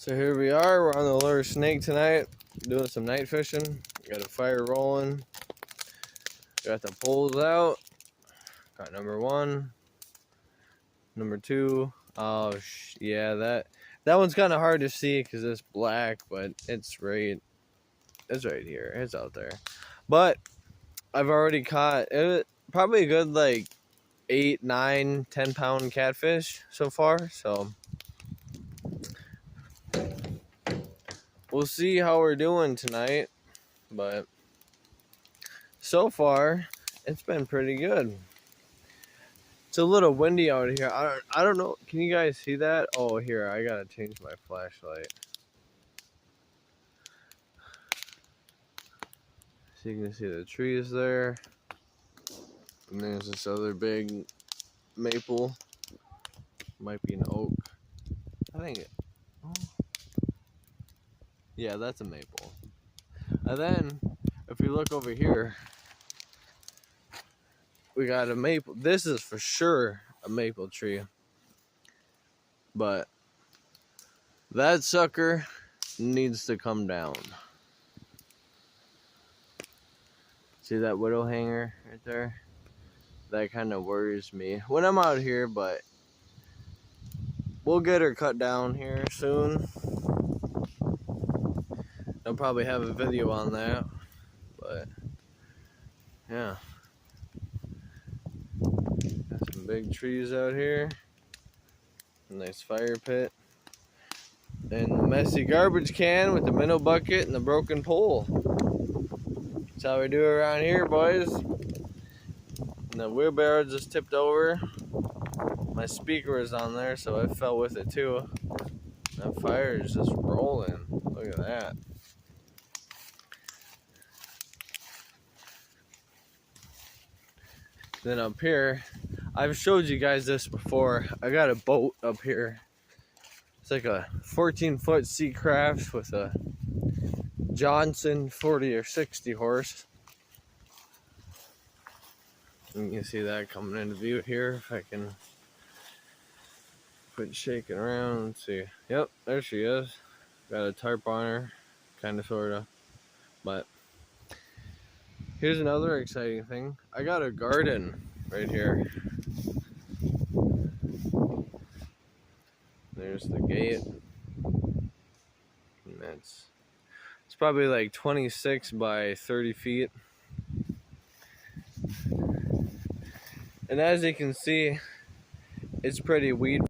So here we are, we're on the lure snake tonight, doing some night fishing. Got a fire rolling, got the poles out, got number one, number two. Oh yeah, that one's kind of hard to see because it's black, but it's right here, it's out there. But I've already caught it, probably a good like 8, 9, 10 pound catfish so far, so we'll see how we're doing tonight, but so far it's been pretty good. It's a little windy out here. I don't know, can you guys see that? Oh, here, I gotta change my flashlight so you can see the trees there, and there's this other big maple, might be an oak, I think oh. Yeah, that's a maple. And then if we look over here, we got a maple. This is for sure a maple tree, but that sucker needs to come down. See that widow hanger right there? That kind of worries me when I'm out here, but we'll get her cut down here soon. I'll probably have a video on that, but yeah. Got some big trees out here. A nice fire pit. And the messy garbage can with the minnow bucket and the broken pole. That's how we do it around here, boys. And the wheelbarrow just tipped over. My speaker was on there, so I fell with it too. That fire is just rolling. Look at that. Then up here, I've showed you guys this before. I got a boat up here. It's like a 14-foot Seacraft with a Johnson 40 or 60 horse. And you can see that coming into view here. If I can quit shaking around. Let's see. Yep, there she is. Got a tarp on her, kind of, sort of. But here's another exciting thing. I got a garden right here. There's the gate. And it's probably like 26 by 30 feet. And as you can see, it's pretty weed